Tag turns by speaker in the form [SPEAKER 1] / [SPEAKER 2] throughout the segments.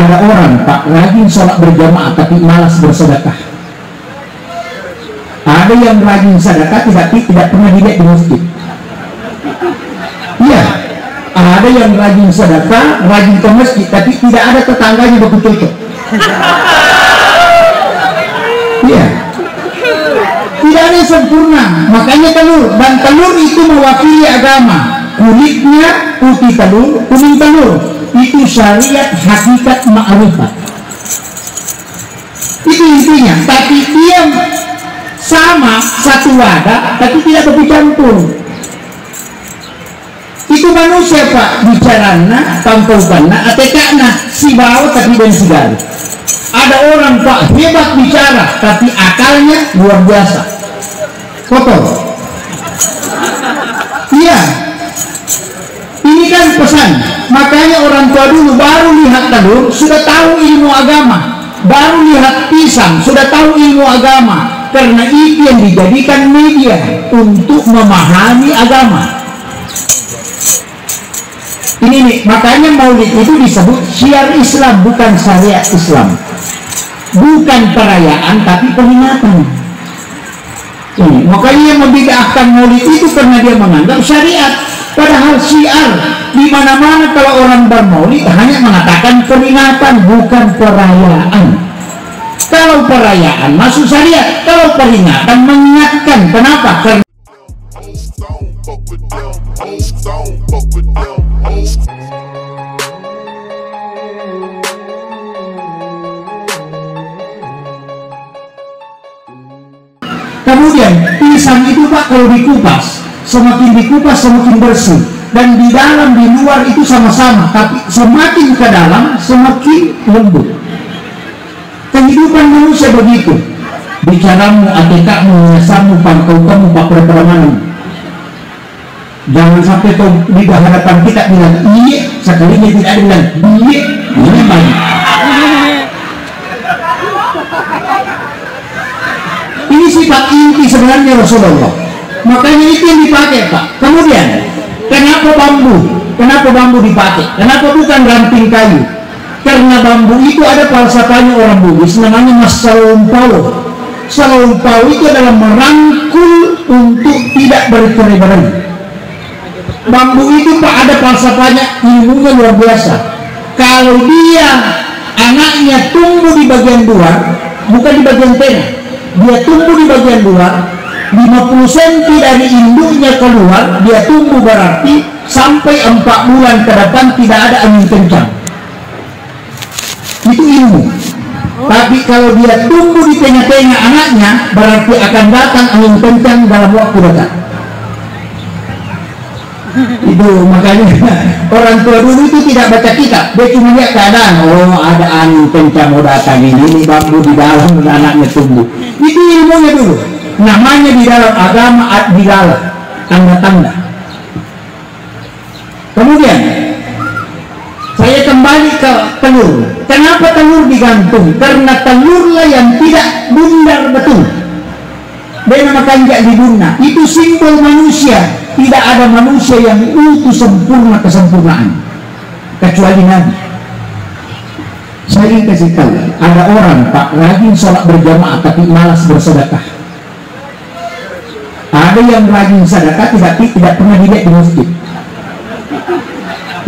[SPEAKER 1] Ada orang Pak rajin sholat berjamaah tapi malas bersedekah. Ada yang rajin sedekah tidak pernah dilihat di masjid. Iya, ada yang rajin sedekah, rajin ke masjid tapi tidak ada tetangganya baku cocok. Iya, tidak ada yang sempurna. Makanya telur, dan telur itu mewakili agama. Kulitnya putih telur, kuning telur, itu syariat, hakikat, ma'rifat. Itu intinya. Tapi dia sama satu wadah tapi tidak bercampur. Itu manusia Pak, bicarana, tampaukanna, atekana, si bau tapi dan si garu. Ada orang Pak hebat bicara tapi akalnya luar biasa, kotor. Iya, ini kan pesan. Makanya orang tua dulu baru lihat telur sudah tahu ilmu agama, baru lihat pisang sudah tahu ilmu agama, karena itu yang dijadikan media untuk memahami agama. Ini nih, makanya maulid itu disebut syiar Islam, bukan syariat Islam, bukan perayaan tapi peringatan. Ini makanya yang membid'ahkan maulid itu karena dia menganggap syariat, padahal syiar. Di mana-mana kalau orang bermaulid hanya mengatakan peringatan, bukan perayaan. Kalau perayaan masuk syariat, kalau peringatan mengingatkan. Kenapa? Karena kemudian pisang itu Pak kalau dikupas, semakin dikupas semakin bersih, dan di dalam di luar itu sama-sama, tapi semakin ke dalam semakin lembut. Kehidupan manusia begitu. Bicaramu, atikakmu, nyasamu, pangkau kamu, pak pertemanan. Jangan sampai kau di hadapan kita bilang iya, sekalinya tidak bilang iya, ini banyak. Ini sifat inti sebenarnya Rasulullah. Makanya itu yang dipakai Pak. Kemudian, kenapa bambu? Kenapa bambu dipakai? Kenapa bukan ranting kayu? Karena bambu itu ada falsafahnya orang Bugis, namanya mas salompau. Salompau itu adalah merangkul untuk tidak bercerai-berai. Bambu itu Pak ada falsafahnya, ilmunya luar biasa. Kalau dia anaknya tumbuh di bagian luar, bukan di bagian tengah, dia tumbuh di bagian luar, 50 cm dari induknya keluar, dia tumbuh berarti sampai 4 bulan ke depan tidak ada angin kencang. Itu ilmu. Tapi kalau dia tumbuh di tengah-tengah anaknya, berarti akan datang angin kencang dalam waktu dekat. Itu makanya orang tua dulu itu tidak baca kitab, dia cuma lihat keadaan. Oh, ada angin kencang mau datang, ini bambu di dalam anaknya tumbuh. Itu ilmunya dulu. Namanya di dalam agama di dalam tanda-tanda. Kemudian saya kembali ke telur. Kenapa telur digantung? Karena telurlah yang tidak bundar betul. Dia namakan jak dibunna. Itu simbol manusia. Tidak ada manusia yang utuh sempurna kesempurnaan kecuali Nabi. Saya kasih tahu, ada orang Pak rajin sholat berjamaah tapi malas bersedekah. Ada yang rajin sedekah tidak pernah dilihat di masjid.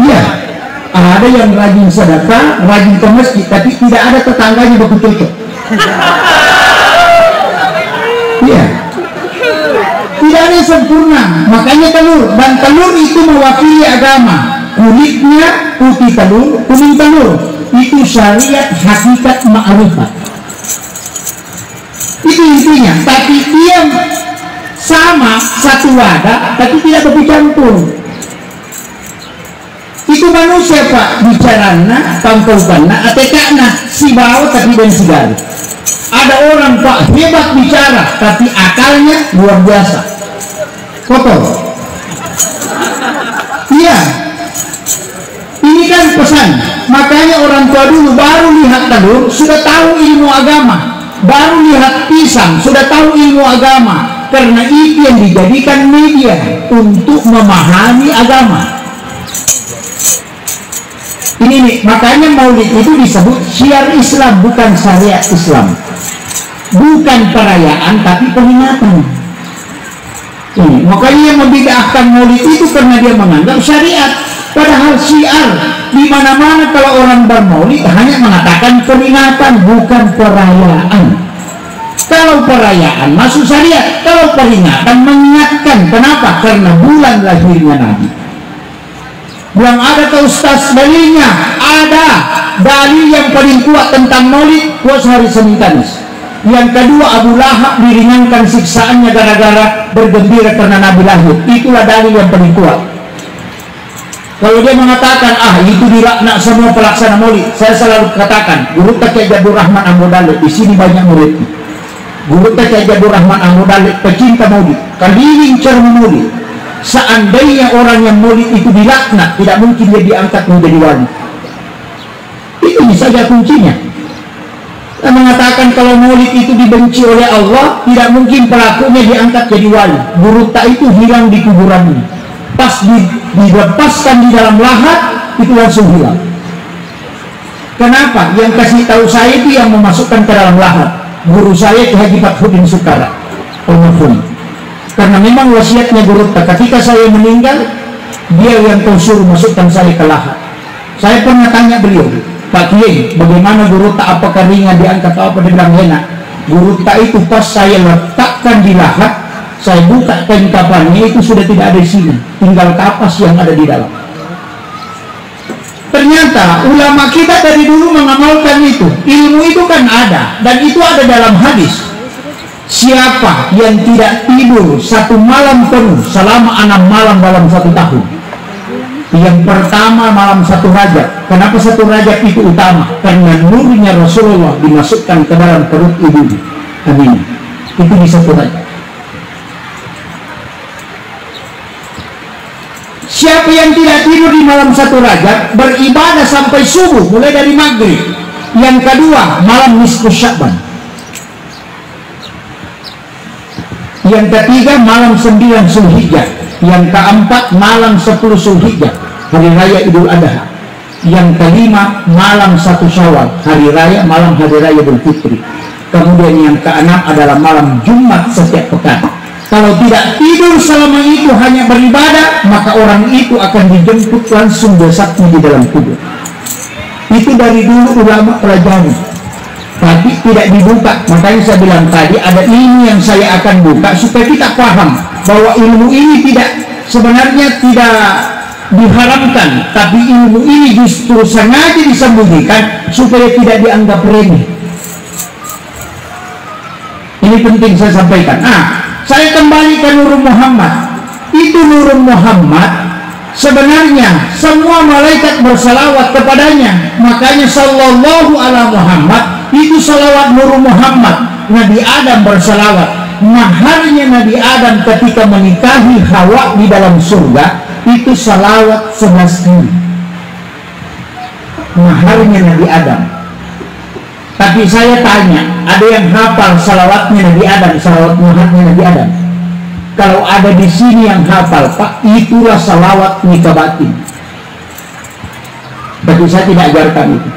[SPEAKER 1] Iya, ada yang rajin sedekah, rajin ke masjid tapi tidak ada tetangganya baku cocok. Iya, tidak ada yang sempurna. Makanya telur, dan telur itu mewakili agama. Kulitnya putih telur, kuning telur, itu syariat, hakikat, ma'rifat. Itu intinya. Tapi dia sama satu wadah tapi tidak bercampur. Itu manusia Pak, bicarana, tampaukanna, atekana, si bau tapi dan si garu. Ada orang Pak hebat bicara tapi akalnya luar biasa, kotor. Iya, ini kan pesan. Makanya orang tua dulu baru lihat telur sudah tahu ilmu agama, baru lihat pisang sudah tahu ilmu agama, karena itu yang dijadikan media untuk memahami agama. Ini nih, makanya maulid itu disebut syiar Islam, bukan syariat Islam. Bukan perayaan, tapi peringatan. Ini, makanya yang membid'ahkan maulid itu karena dia menganggap syariat. Padahal syiar, di mana-mana kalau orang bermaulid hanya mengatakan peringatan, bukan perayaan. Kalau perayaan masuk syariat, kalau peringatan mengingatkan. Kenapa? Karena bulan lahirnya Nabi. Yang ada ke Ustaz dalilnya, ada dalil yang paling kuat tentang maulid, puasa hari Senin Kamis. Yang kedua, Abu Lahab diringankan siksaannya gara-gara bergembira karena Nabi lahir. Itulah dalil yang paling kuat. Kalau dia mengatakan, itu dilaknat semua pelaksana maulid, saya selalu katakan, guru Kiai Jabur Rahman Al-Mudallib, di sini banyak murid. Guru Kiai Jabur Rahman Al-Mudallib, pecinta maulid, keliling cermin maulid. Seandainya orang yang maulid itu dilaknat, tidak mungkin dia diangkat menjadi wali. Itu saja kuncinya. Dia mengatakan kalau maulid itu dibenci oleh Allah, tidak mungkin pelakunya diangkat jadi wali. Guru itu hilang di kuburannya. Pas dilepaskan di dalam lahat, itu langsung hilang. Kenapa? Yang kasih tahu saya itu yang memasukkan ke dalam lahat. Guru saya Ki Haji Fathuddin Sukara, almarhum. Karena memang wasiatnya guru, ketika saya meninggal, dia yang kau suruh masukkan saya ke lahat. Saya pernah tanya beliau, Pak Kiai, bagaimana guru tak, apakah ringan diangkat atau apa? Dia bilang enak. Guru tak itu pas saya letakkan di lahat, saya buka kain kafannya, itu sudah tidak ada di sini, tinggal kapas yang ada di dalam. Ternyata ulama kita dari dulu mengamalkan itu. Ilmu itu kan ada, dan itu ada dalam hadis. Siapa yang tidak tidur satu malam penuh selama 6 malam dalam 1 tahun? Yang pertama malam 1 Rajab. Kenapa 1 Rajab itu utama? Karena nurnya Rasulullah dimasukkan ke dalam perut ibu. Amin. Itu di 1 Rajab. Siapa yang tidak tidur di malam 1 Rajab, beribadah sampai subuh, mulai dari maghrib. Yang kedua, malam nisfu Sya'ban. Yang ketiga, malam 9 Zulhijjah. Yang keempat, malam 10 Zulhijjah, hari raya Idul Adha. Yang kelima, malam 1 Syawal, hari raya, malam hari raya Idul Fitri. Kemudian yang keenam adalah malam Jumat setiap pekan. Kalau tidak tidur selama itu hanya beribadah, maka orang itu akan dijemput langsung jasadnya di dalam kubur. Itu dari dulu ulama pelajari, tapi tidak dibuka. Makanya saya bilang tadi, ada ilmu yang saya akan buka supaya kita paham bahwa ilmu ini sebenarnya tidak diharamkan, tapi ilmu ini justru sengaja disembunyikan supaya tidak dianggap remeh. Ini penting saya sampaikan. Saya kembali ke Nurul Muhammad. Itu Nurul Muhammad sebenarnya semua malaikat bersalawat kepadanya. Makanya sallallahu ala Muhammad itu salawat Nurul Muhammad. Nabi Adam bersalawat. Maharnya Nabi Adam ketika menikahi Hawa di dalam surga itu salawat 11 kali. Maharnya Nabi Adam. Tapi saya tanya, ada yang hafal salawatnya Nabi Adam, salawat maharnya Nabi Adam? Kalau ada di sini yang hafal, Pak, itulah salawat nikah batin. Tapi saya tidak ajarkan itu.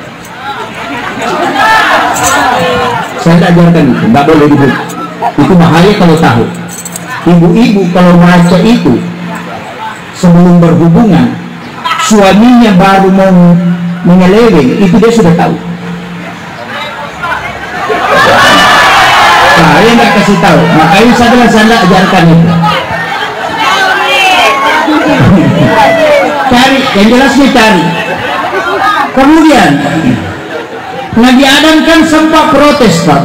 [SPEAKER 1] Saya tidak ajarkan itu, tidak boleh dibuka. Itu bahaya kalau tahu. Ibu-ibu kalau baca itu sebelum berhubungan, suaminya baru mau menyeleweng, itu dia sudah tahu. Saya nggak kasih tahu, makanya saya bilang saya nggak ajarkan itu. Cari, yang jelasnya cari. Kemudian Nabi Adam kan sempat protes, Pak.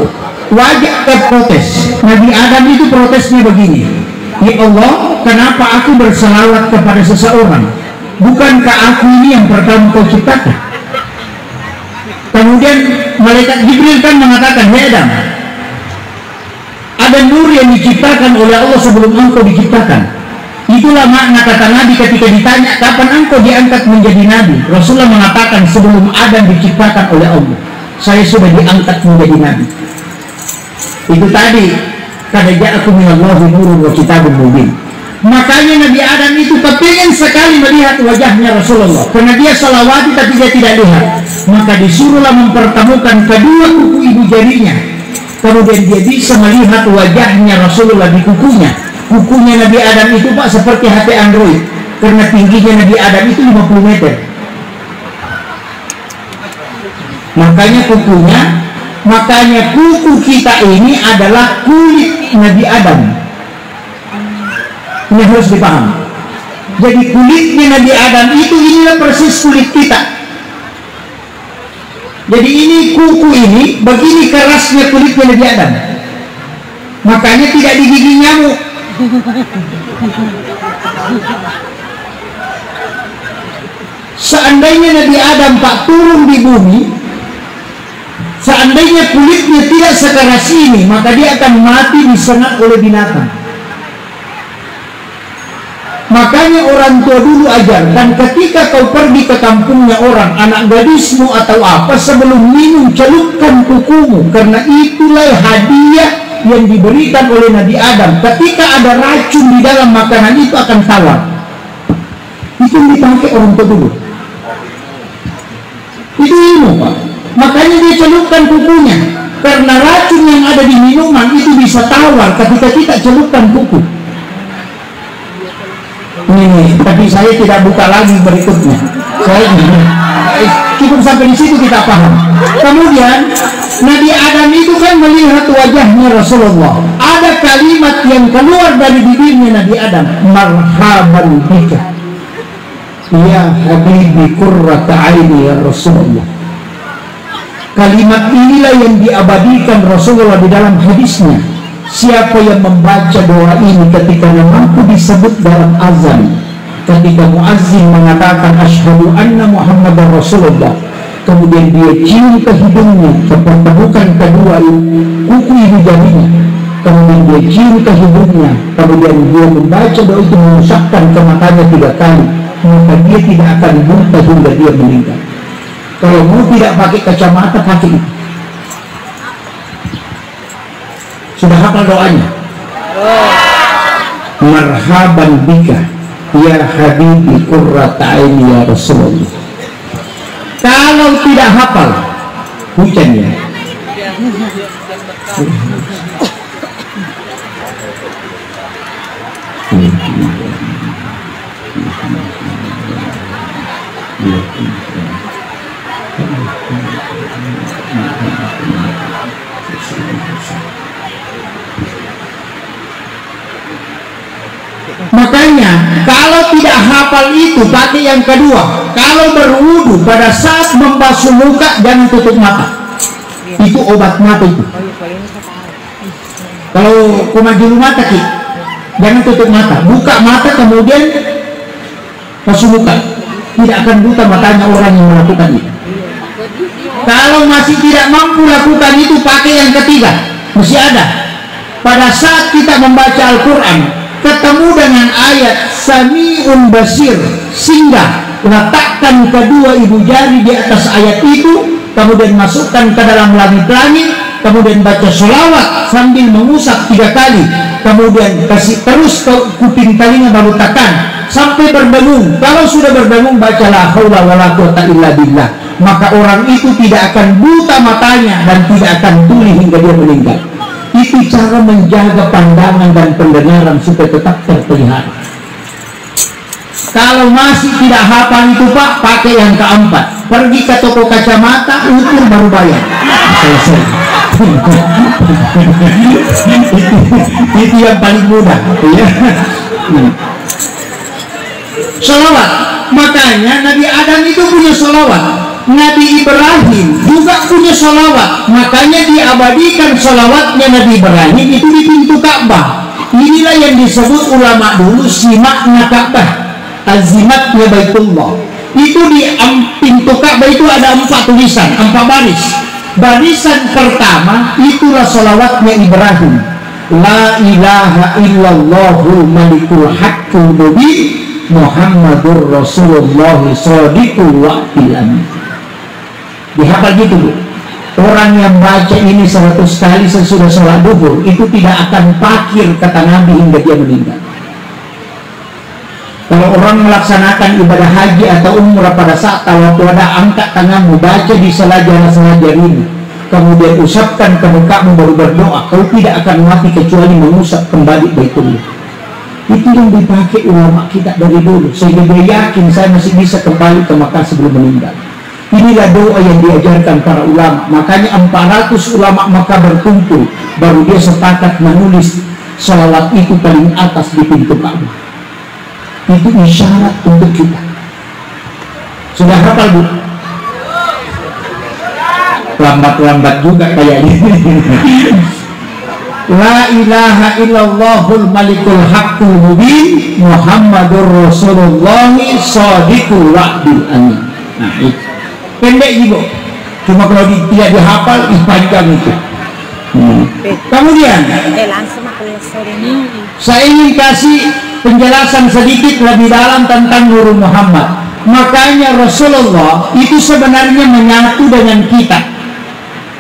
[SPEAKER 1] Wajib protes. Nabi Adam itu protesnya begini, ya Allah, kenapa aku berselawat kepada seseorang? Bukankah aku ini yang pertama kau ciptakan? Kemudian malaikat Jibril kan mengatakan, ya Adam, ada nur yang diciptakan oleh Allah sebelum engkau diciptakan. Itulah makna kata Nabi ketika ditanya kapan engkau diangkat menjadi Nabi. Rasulullah mengatakan sebelum Adam diciptakan oleh Allah, saya sudah diangkat menjadi Nabi. Itu tadi, kad ja'akum minallahi nurun wa kitabun mubin. Makanya Nabi Adam itu kepingin sekali melihat wajahnya Rasulullah, karena dia sholawati tapi dia tidak lihat. Maka disuruhlah mempertemukan kedua kuku ibu jarinya, kemudian dia bisa melihat wajahnya Rasulullah di kukunya. Kukunya Nabi Adam itu Pak seperti HP Android, karena tingginya Nabi Adam itu 50 meter. Makanya kuku kita ini adalah kulit Nabi Adam. Ini harus dipahami. Jadi kulitnya Nabi Adam itu inilah persis kulit kita. Jadi ini kuku ini begini kerasnya kulitnya Nabi Adam. Makanya tidak digigit nyamuk. Seandainya Nabi Adam Pak turun di bumi, seandainya kulitnya tidak sekeras ini, maka dia akan mati disengat oleh binatang. Makanya orang tua dulu ajarkan, ketika kau pergi ke kampungnya orang, anak gadismu atau apa, sebelum minum celupkan kukumu, karena itulah hadiah yang diberikan oleh Nabi Adam. Ketika ada racun di dalam makanan itu akan tawar. Itu yang dipakai orang tua dulu. Itu ilmu Pak. Makanya dia celupkan kukunya, karena racun yang ada di minuman itu bisa tawar ketika kita celupkan kuku. Ini, tapi saya tidak buka lagi berikutnya. Saya cukup sampai di situ kita paham. Kemudian Nabi Adam itu kan melihat wajahnya Rasulullah. Ada kalimat yang keluar dari bibirnya Nabi Adam, marhaban bika ya habibi qurrata aini ya Rasulullah. Kalimat inilah yang diabadikan Rasulullah di dalam hadisnya. Siapa yang membaca doa ini ketika namaku disebut dalam azan, ketika muazzin mengatakan asyhadu anna Muhammadar Rasulullah, kemudian dia cium ke hidungnya, pertemukan kedua kuku ibu jarinya, kemudian dia cium ke hidungnya, kemudian dia membaca doa itu mengusapkan ke matanya 3 kali, maka dia tidak akan buta hingga dia meninggal. Kalau mau tidak pakai kacamata, pakai itu. Sudah hafal doanya? Marhaban bika ya habibi qurrata aini ya Rasulullah. Kalau tidak hafal, hujan ya. Makanya kalau tidak hafal itu pakai yang kedua. Kalau berwudu pada saat membasuh muka jangan tutup mata. Itu obat mata itu. Kalau kumajulu mata ki, jangan tutup mata. Buka mata kemudian basuh muka. Tidak akan buta matanya orang yang melakukan itu. Kalau masih tidak mampu lakukan itu, pakai yang ketiga. Mesti ada. Pada saat kita membaca Al-Quran, ketemu dengan ayat Sami'un Basir, singgah, letakkan kedua ibu jari di atas ayat itu, kemudian masukkan ke dalam langit-langit, kemudian baca sholawat sambil mengusap 3 kali, kemudian kasih terus ke kuping telinga baru tekan sampai berdengung. Kalau sudah berdengung, baca la haula wala quwata illa billah, maka orang itu tidak akan buta matanya dan tidak akan tuli hingga dia meninggal. Itu cara menjaga pandangan dan pendengaran supaya tetap terpelihara. Kalau masih tidak hafal itu Pak, pakai yang keempat. Pergi ke toko kacamata, ukur baru bayar. Selesai. Itu yang paling mudah. Ya. Sholawat. Makanya Nabi Adam itu punya sholawat. Nabi Ibrahim juga punya sholawat. Makanya diabadikan sholawatnya Nabi Ibrahim itu di pintu Ka'bah. Inilah yang disebut ulama dulu simaknya Ka'bah, azimatnya Baitullah. Itu di pintu Ka'bah itu ada 4 tulisan, 4 baris. Barisan pertama itulah sholawatnya Ibrahim. La ilaha illallahul malikul haqqul mubin Muhammadur Rasulullah shadiqul wa'dil amin. Dihafal gitu Bu. Orang yang baca ini 100 kali sesudah sholat duhur itu tidak akan pakir kata Nabi hingga dia meninggal. Kalau orang melaksanakan ibadah haji atau umrah pada saat tawaf wada, angkat tanganmu, baca di sela-sela jarimu, kemudian usapkan ke mukamu baru berdoa. Kau tidak akan mati kecuali mengusap kembali Baitullah. Itu yang dipakai ulama kita dari dulu, sehingga dia yakin saya masih bisa kembali ke Makkah sebelum meninggal. Inilah doa yang diajarkan para ulama. Makanya 400 ulama Makkah berkumpul, baru dia sepakat menulis salawat itu paling atas di pintu Ka'bah. Itu isyarat untuk kita. Sudah hafal, Bu? Lambat-lambat juga kayaknya. La ilaha illallahul malikul haqqul mubin Muhammadur Rasulullah shadiqul wa'dil amin. Nah, itu pendek juga, cuma kalau tidak dihafal panjang itu. Kemudian saya ingin kasih penjelasan sedikit lebih dalam tentang Nurul Muhammad. Makanya Rasulullah itu sebenarnya menyatu dengan kita.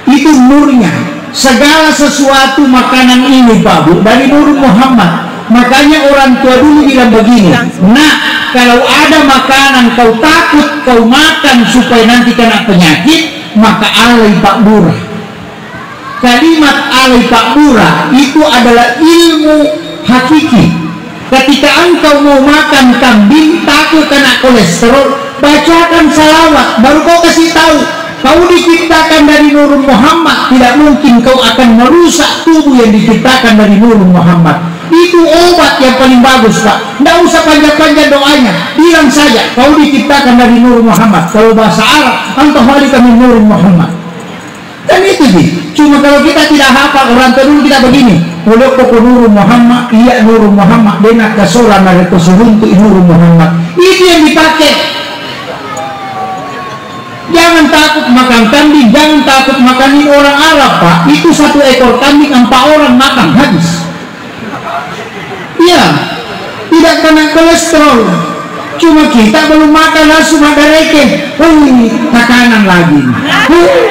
[SPEAKER 1] Itu nurnya. Segala sesuatu makanan ini, Pak Bu, dari Nurul Muhammad. Makanya orang tua dulu bilang begini, nah, kalau ada makanan kau takut kau makan supaya nanti kena penyakit, maka alai Pak Burah. Kalimat alai Pak Burah itu adalah ilmu hakiki. Ketika engkau mau makan kambing takut kena kolesterol, bacakan salawat, baru kau kasih tahu kau diciptakan dari Nurul Muhammad. Tidak mungkin kau akan merusak tubuh yang diciptakan dari Nurul Muhammad. Itu obat yang paling bagus, Pak. Tidak usah panjang-panjang doanya, bilang saja kau diciptakan dari Nurul Muhammad. Kalau bahasa Arab, anta khalaqta min Nurul Muhammad. Dan itu sih. Cuma kalau kita tidak hafal, orang tua dulu kita begini, Hulukku Nurul Muhammad, iya Nurul Muhammad, denak kasoran dari kesuruntu Nurul Muhammad. Itu yang dipakai. Jangan takut makan kambing, jangan takut makan orang Arab, Pak. Itu satu ekor kambing 4 orang makan habis. Iya, tidak kena kolesterol. Cuma kita belum makan langsung ada reken, tekanan lagi,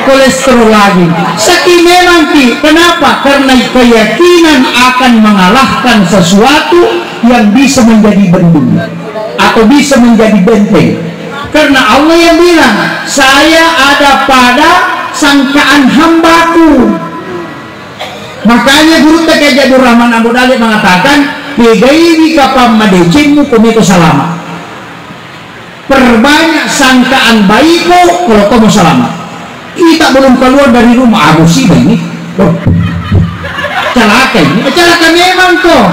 [SPEAKER 1] kolesterol lagi. Saking memang kenapa? Karena keyakinan akan mengalahkan sesuatu yang bisa menjadi bendung atau bisa menjadi benteng. Karena Allah yang bilang, saya ada pada sangkaan hambaku. Makanya guru Tk. Jadur Rahman Abu Dalib mengatakan, "Begairi kapam madecimu komeko salama." Perbanyak sangkaan baikku kalau kamu selamat. Kita belum keluar dari rumah, musibah ini. Celaka ini, celaka memang kok.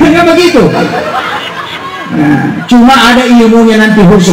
[SPEAKER 1] Enggak begitu. Nah, cuma ada ilmunya nanti khusus.